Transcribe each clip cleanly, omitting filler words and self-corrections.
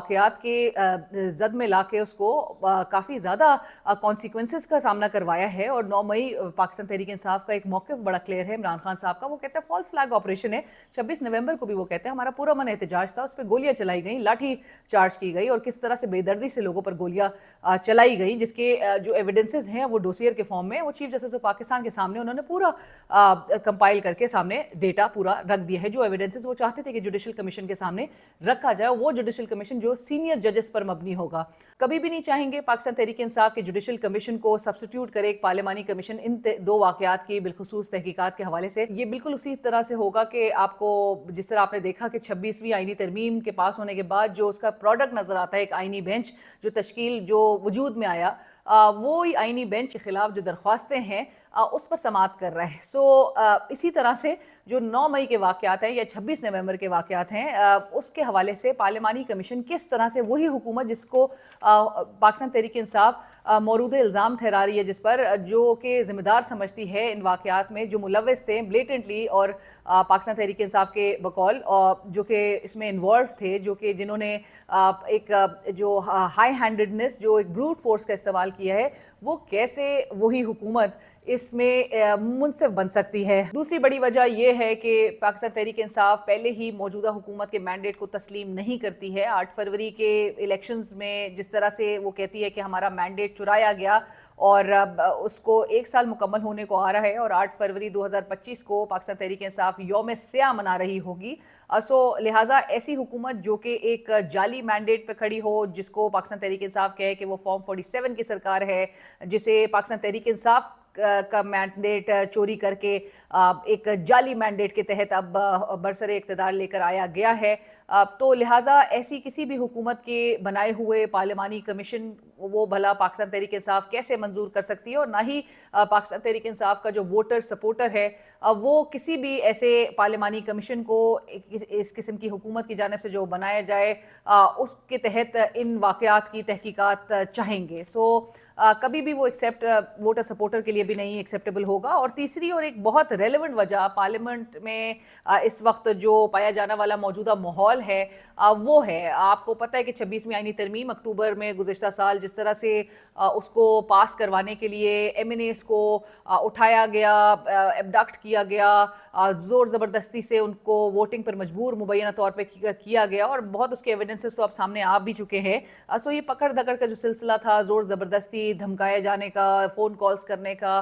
واقعات کے زد میں لا کے اس کو کافی زیادہ کانسیکوینسز کا سامنا کروایا ہے. اور 9 مئی پاکستان تحریک انصاف کا ایک موقف بڑا کلیئر ہے عمران خان صاحب کا. وہ کہتے ہیں فالس فلیگ آپریشن ہے. 26 نومبر کو بھی وہ کہتے ہیں ہمارا پورا من احتجاج تھا, اس پہ گولیاں چلائی گئیں, لاٹھی چارج کی گئی, اور کس طرح سے بے دردی سے لوگوں پر گولیاں چلائی گئیں, جس کے جو ایویڈنسز ہیں وہ ڈوسیئر کے فارم میں وہ چیف جسٹس آف پاکستان کے سامنے انہوں نے پورا کمپائل کر کے سامنے ڈیٹا پورا رکھ دیا ہے. جو ایویڈنسز وہ چاہتے تھے کہ جوڈیشل کمیشن کے سامنے رکھا جائے, وہ جوڈیشل کمیشن جو سینئر ججز پر مبنی ہوگا. کبھی بھی نہیں چاہیں گے پاکستان تحریک انصاف کے جوڈیشل کمیشن کو سبسٹیوٹ کرے ایک پارلیمانی کمیشن ان 2 واقعات کی بالخصوص تحقیقات کے حوالے سے. یہ بالکل اسی طرح سے ہوگا کہ آپ کو جس طرح آپ نے دیکھا کہ 26ویں آئینی ترمیم کے پاس ہونے کے بعد جو اس کا پروڈکٹ نظر آتا ہے, ایک آئینی بینچ جو تشکیل جو وجود میں آیا, وہی آئینی بینچ کے خلاف جو درخواستیں ہیں اس پر سماعت کر رہا ہے. سو اسی طرح سے جو 9 مئی کے واقعات ہیں یا 26 نومبر کے واقعات ہیں, اس کے حوالے سے پارلیمانی کمیشن کس طرح سے وہی حکومت جس کو پاکستان تحریک انصاف موروث الزام ٹھہرا رہی ہے, جس پر جو کہ ذمہ دار سمجھتی ہے ان واقعات میں, جو ملوث تھے بلیٹنٹلی اور پاکستان تحریک انصاف کے بقول, جو کہ اس میں انوالو تھے, جو کہ جنہوں نے ایک جو ہائی ہینڈڈنس جو ایک بروٹ فورس کا استعمال کیا ہے, وہ کیسے وہی حکومت اس میں منصف بن سکتی ہے. دوسری بڑی وجہ یہ ہے کہ پاکستان تحریک انصاف پہلے ہی موجودہ حکومت کے مینڈیٹ کو تسلیم نہیں کرتی ہے. 8 فروری کے الیکشنز میں جس طرح سے وہ کہتی ہے کہ ہمارا مینڈیٹ چرایا گیا, اور اس کو 1 سال مکمل ہونے کو آ رہا ہے, اور 8 فروری 2025 کو پاکستان تحریک انصاف یوم سیاہ منا رہی ہوگی. سو لہٰذا ایسی حکومت جو کہ ایک جعلی مینڈیٹ پہ کھڑی ہو, جس کو پاکستان تحریک انصاف کہے کہ وہ فارم 47 کی سرکار ہے, جسے پاکستان تحریک انصاف کا مینڈیٹ چوری کر کے ایک جعلی مینڈیٹ کے تحت اب برسر اقتدار لے کر آیا گیا ہے, تو لہٰذا ایسی کسی بھی حکومت کے بنائے ہوئے پارلیمانی کمیشن وہ بھلا پاکستان تحریک انصاف کیسے منظور کر سکتی ہے, اور نہ ہی پاکستان تحریک انصاف کا جو ووٹر سپورٹر ہے وہ کسی بھی ایسے پارلیمانی کمیشن کو اس قسم کی حکومت کی جانب سے جو بنایا جائے اس کے تحت ان واقعات کی تحقیقات چاہیں گے. سو کبھی بھی وہ ایکسیپٹ ووٹر سپورٹر کے لیے بھی نہیں ایکسیپٹیبل ہوگا. اور تیسری اور ایک بہت ریلیونٹ وجہ پارلیمنٹ میں اس وقت جو پایا جانا والا موجودہ ماحول ہے وہ ہے, آپ کو پتہ ہے کہ 26ویں آئینی ترمیم اکتوبر میں گزشتہ سال جس طرح سے اس کو پاس کروانے کے لیے ایم این ایز کو اٹھایا گیا, ایبڈکٹ کیا گیا, زور زبردستی سے ان کو ووٹنگ پر مجبور مبینہ طور پہ کیا گیا, اور بہت اس کے ایویڈنسز تو اب سامنے آ بھی چکے ہیں. سو یہ پکڑ دکڑ کا جو سلسلہ تھا, زور زبردستی, دھمکائے جانے کا, فون کالز کرنے کا,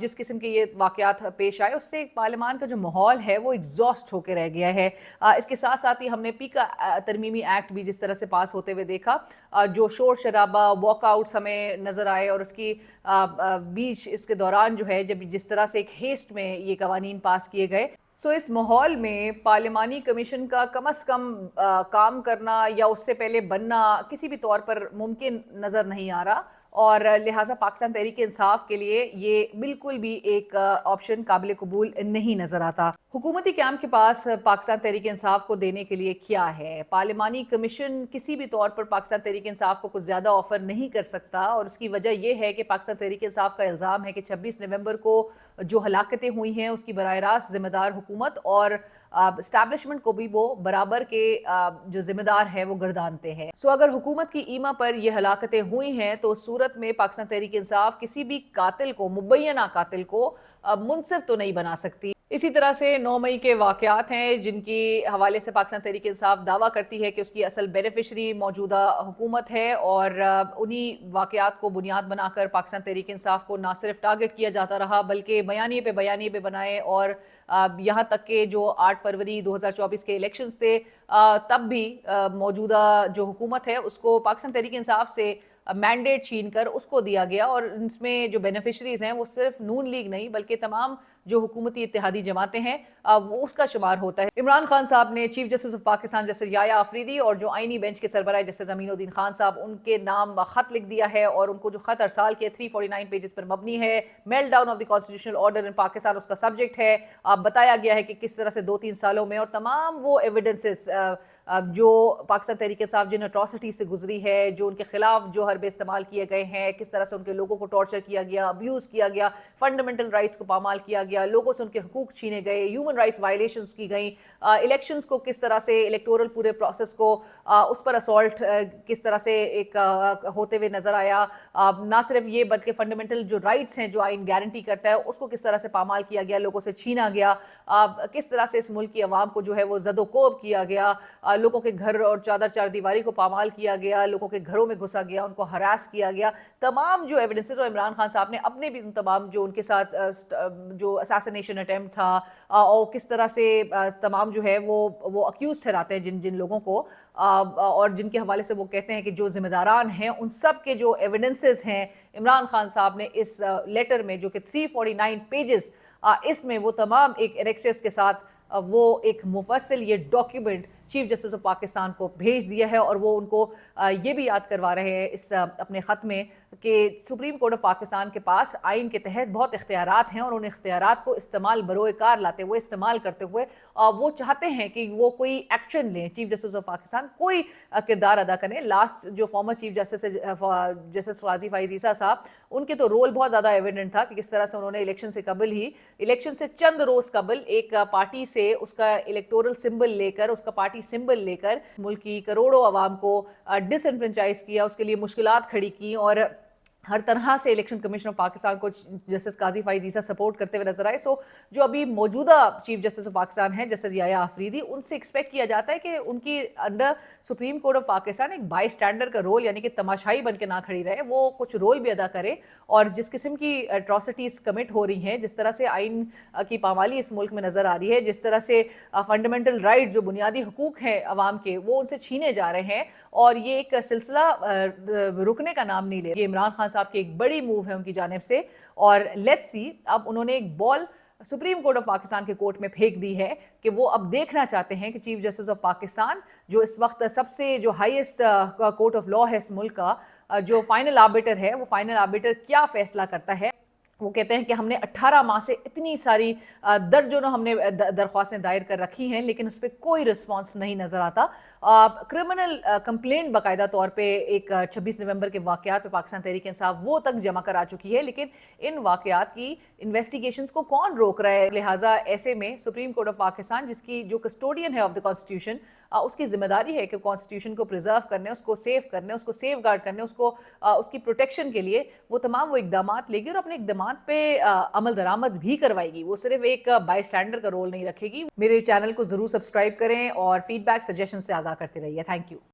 جس قسم کے یہ واقعات پیش آئے, اس سے پارلیمان کا جو ماحول ہے وہ ایگزاسٹ ہو کے رہ گیا ہے. اس کے ساتھ ساتھ ہی ہم نے پی کا ترمیمی ایکٹ بھی جس طرح سے پاس ہوتے ہوئے دیکھا, جو شور شرابہ واک آؤٹس ہمیں نظر آئے, اور اس کی بیچ اس کے دوران جو ہے جب جس طرح سے ایک ہیسٹ میں یہ قوانین پاس کیے گئے. سو اس ماحول میں پارلیمانی کمیشن کا کم از کم کام کرنا یا اس سے پہلے بننا کسی بھی طور پر ممکن نظر نہیں آ رہا, اور لہٰذا پاکستان تحریک انصاف کے لیے یہ بالکل بھی ایک آپشن قابل قبول نہیں نظر آتا. حکومتی کیمپ کے پاس پاکستان تحریک انصاف کو دینے کے لیے کیا ہے؟ پارلیمانی کمیشن کسی بھی طور پر پاکستان تحریک انصاف کو کچھ زیادہ آفر نہیں کر سکتا, اور اس کی وجہ یہ ہے کہ پاکستان تحریک انصاف کا الزام ہے کہ 26 نومبر کو جو ہلاکتیں ہوئی ہیں اس کی براہ راست ذمہ دار حکومت اور اسٹیبلشمنٹ کو بھی وہ برابر کے جو ذمہ دار ہے وہ گردانتے ہیں. سو اگر حکومت کی ایما پر یہ ہلاکتیں ہوئی ہیں تو اس صورت میں پاکستان تحریک انصاف کسی بھی قاتل کو, مبینہ قاتل کو منصف تو نہیں بنا سکتی. اسی طرح سے 9 مئی کے واقعات ہیں جن کی حوالے سے پاکستان تحریک انصاف دعویٰ کرتی ہے کہ اس کی اصل بینیفیشری موجودہ حکومت ہے, اور انہی واقعات کو بنیاد بنا کر پاکستان تحریک انصاف کو نہ صرف ٹارگٹ کیا جاتا رہا بلکہ بیانیے پہ بنائے, اور یہاں تک کہ جو 8 فروری 2024 کے الیکشنز تھے تب بھی موجودہ جو حکومت ہے اس کو پاکستان تحریک انصاف سے مینڈیٹ چھین کر اس کو دیا گیا, اور اس میں جو بینیفیشریز ہیں وہ صرف نون لیگ نہیں بلکہ تمام جو حکومتی اتحادی جماعتیں ہیں وہ اس کا شمار ہوتا ہے. عمران خان صاحب نے chief justice of Pakistan justice Yahya Afridi اور جو آئینی بینچ کے سربراہ جسٹس امین الدین خان صاحب ان کے نام خط لکھ دیا ہے, اور ان کو جو خط ارسال کیا 349 پیجز پر مبنی ہے. Meltdown of the constitutional order in Pakistan اس کا سبجیکٹ ہے. بتایا گیا ہے کہ کس طرح سے 2-3 سالوں میں, اور تمام وہ ایویڈنسز جو پاکستان تحریک انصاف جن اٹراسٹی سے گزری ہے, جو ان کے خلاف جو حربے استعمال کیے گئے ہیں, کس طرح سے ان کے لوگوں کو ٹارچر کیا گیا, ابیوز کیا گیا, فنڈامنٹل رائٹس کو پامال کیا گیا, گیا, لوگوں سے ان کے حقوق چھینے گئے, ہیومن رائٹس وائلیشنز کی گئیں, الیکشنز کو کس طرح سے الیکٹورل پورے پروسیس کو اس پر اسالٹ کس طرح سے ایک ہوتے ہوئے نظر آیا, نہ صرف یہ بلکہ فنڈامنٹل جو رائٹس ہیں جو آئین گارنٹی کرتا ہے اس کو کس طرح سے پامال کیا گیا, لوگوں سے چھینا گیا, کس طرح سے اس ملک کی عوام کو جو ہے وہ زد و کوب کیا گیا, لوگوں کے گھر اور چادر چار دیواری کو پامال کیا گیا, لوگوں کے گھروں میں گھسا گیا, ان کو ہراس کیا گیا. تمام جو ایویڈنسز, اور عمران خان صاحب نے اپنے بھی تمام جو ان کے ساتھ جو اساسینیشن اٹیمپٹ تھا اور کس طرح سے تمام جو ہے وہ اکیوز ٹھہراتے ہیں جن لوگوں کو, اور جن کے حوالے سے وہ کہتے ہیں کہ جو ذمہ داران ہیں ان سب کے جو ایویڈنسز ہیں عمران خان صاحب نے اس لیٹر میں جو کہ 349 پیجز, اس میں وہ تمام ایک انیکسس کے ساتھ وہ ایک مفصل یہ document chief justice of Pakistan کو بھیج دیا ہے. اور وہ ان کو یہ بھی یاد کروا رہے ہیں اس اپنے خط میں کہ سپریم کورٹ آف پاکستان کے پاس آئین کے تحت بہت اختیارات ہیں, اور ان اختیارات کو استعمال بروئے کار لاتے ہوئے, استعمال کرتے ہوئے وہ چاہتے ہیں کہ وہ کوئی ایکشن لیں, چیف جسٹس آف پاکستان کوئی کردار ادا کریں. لاسٹ جو فارمر چیف جسٹس غازی فائز عیسیٰ صاحب, ان کے تو رول بہت زیادہ ایویڈنٹ تھا کہ کس طرح سے انہوں نے الیکشن سے قبل ہی, الیکشن سے چند روز قبل ایک پارٹی سے اس کا الیکٹورل سمبل لے کر, اس کا پارٹی سمبل لے کر ملک کی کروڑوں عوام کو ڈس انفرنچائز کیا, اس کے لیے مشکلات کھڑی کی, اور ہر طرح سے الیکشن کمیشن آف پاکستان کو جسٹس قاضی فائز عیسیٰ سپورٹ کرتے ہوئے نظر آئے. سو جو ابھی موجودہ چیف جسٹس آف پاکستان ہیں جسٹس یحییٰ آفریدی, ان سے ایکسپیکٹ کیا جاتا ہے کہ ان کی under supreme court of Pakistan ایک بائی اسٹینڈر کا رول, یعنی کہ تماشائی بن کے نہ کھڑی رہے, وہ کچھ رول بھی ادا کرے. اور جس قسم کی اٹراسٹیز کمٹ ہو رہی ہیں, جس طرح سے آئین کی پامالی اس ملک میں نظر آ رہی ہے, جس طرح سے فنڈامنٹل رائٹ جو بنیادی حقوق ہیں عوام کے وہ ان سے چھینے جا رہے ہیں, اور یہ ایک سلسلہ رکنے کا نام نہیں لے. یہ عمران خان صاحب کی ایک بڑی موو ہے ان کی جانب سے, اور لیٹس سی اب انہوں نے ایک بال سپریم کورٹ آف پاکستان کے کورٹ میں پھینک دی ہے کہ وہ اب دیکھنا چاہتے ہیں کہ چیف جسٹس آف پاکستان جو اس وقت سب سے جو ہائیسٹ کورٹ آف لا ہے اس ملک کا, جو فائنل آربیٹر ہے, وہ فائنل آربیٹر کیا فیصلہ کرتا ہے. وہ کہتے ہیں کہ ہم نے 18 ماہ سے اتنی ساری درجنوں ہم نے درخواستیں دائر کر رکھی ہیں, لیکن اس پہ کوئی رسپانس نہیں نظر آتا. کرمنل کمپلینٹ باقاعدہ طور پہ ایک 26 نومبر کے واقعات پہ پاکستان تحریک انصاف وہ تک جمع کرا چکی ہے, لیکن ان واقعات کی انویسٹیگیشنز کو کون روک رہا ہے. لہٰذا ایسے میں سپریم کورٹ آف پاکستان, جس کی جو کسٹوڈین ہے آف دا کانسٹیٹیوشن, اس کی ذمہ داری ہے کہ کانسٹیٹیوشن کو پریزرو کرنے, اس کو سیو کرنے, اس کو سیف گارڈ کرنے, اس کی پروٹیکشن کے لیے وہ تمام وہ اقدامات لے گی, اور اپنے اقدامات پہ عمل درآمد بھی کروائے گی. وہ صرف ایک بائی اسٹینڈر کا رول نہیں رکھے گی. میرے چینل کو ضرور سبسکرائب کریں اور فیڈ بیک سجیشن سے آگاہ کرتے رہیے. Thank you.